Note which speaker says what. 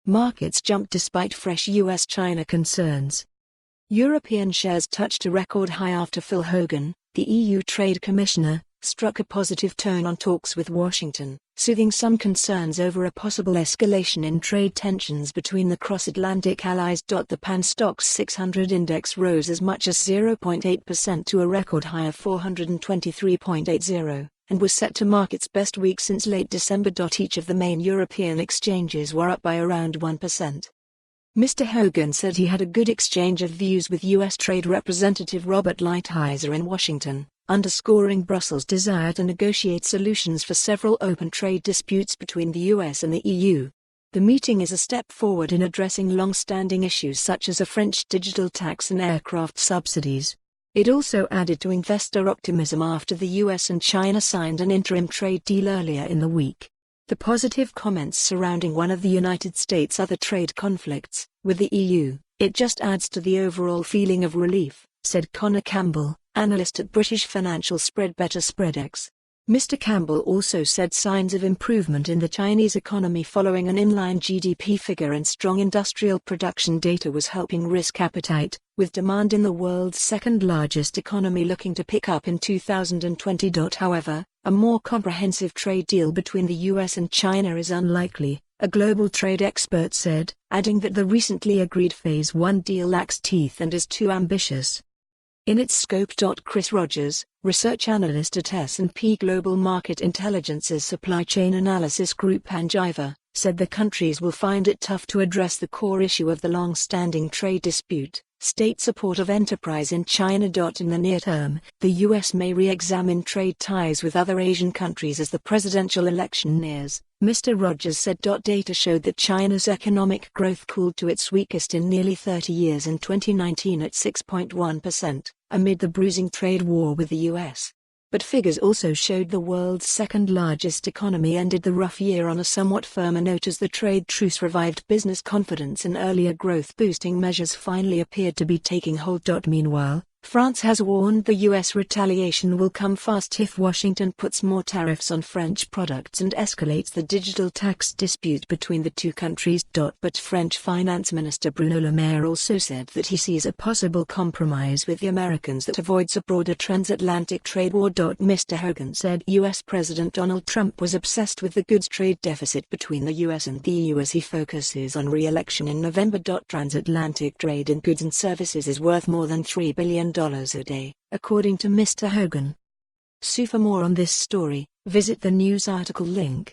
Speaker 1: Markets jumped despite fresh US-China concerns. European shares touched a record high after Phil Hogan, the EU Trade Commissioner, struck a positive tone on talks with Washington, soothing some concerns over a possible escalation in trade tensions between the cross-Atlantic allies.The Pan Stoxx 600 index rose as much as 0.8% to a record high of 423.80, and was set to mark its best week since late December. Each of the main European exchanges were up by around 1%. Mr. Hogan said he had a good exchange of views with U.S. Trade Representative Robert Lighthizer in Washington, underscoring Brussels' desire to negotiate solutions for several open trade disputes between the U.S. and the EU. The meeting is a step forward in addressing long-standing issues such as a French digital tax and aircraft subsidies. It also added to investor optimism after the US and China signed an interim trade deal earlier in the week. The positive comments surrounding one of the United States' other trade conflicts, with the EU, it just adds to the overall feeling of relief, said Connor Campbell, analyst at British financial Spreadex. Mr. Campbell also said signs of improvement in the Chinese economy following an inline GDP figure and strong industrial production data was helping risk appetite, with demand in the world's second-largest economy looking to pick up in 2020. However, a more comprehensive trade deal between the US and China is unlikely, a global trade expert said, adding that the recently agreed Phase 1 deal lacks teeth and is too ambitious in its scope. Chris Rogers, research analyst at S&P Global Market Intelligence's supply chain analysis group Panjiva, said the countries will find it tough to address the core issue of the long-standing trade dispute, state support of enterprise in China. In the near term, the US may re-examine trade ties with other Asian countries as the presidential election nears, Mr. Rogers said. Data showed that China's economic growth cooled to its weakest in nearly 30 years in 2019 at 6.1%, amid the bruising trade war with the US. But figures also showed the world's second-largest economy ended the rough year on a somewhat firmer note as the trade truce revived business confidence and earlier growth-boosting measures finally appeared to be taking hold. Meanwhile, France has warned the US retaliation will come fast if Washington puts more tariffs on French products and escalates the digital tax dispute between the two countries. But French Finance Minister Bruno Le Maire also said that he sees a possible compromise with the Americans that avoids a broader transatlantic trade war. Mr. Hogan said US President Donald Trump was obsessed with the goods trade deficit between the US and the EU as he focuses on re-election in November. Transatlantic trade in goods and services is worth more than $3 billion a day, according to Mr. Hogan. For more on this story, visit the news article link.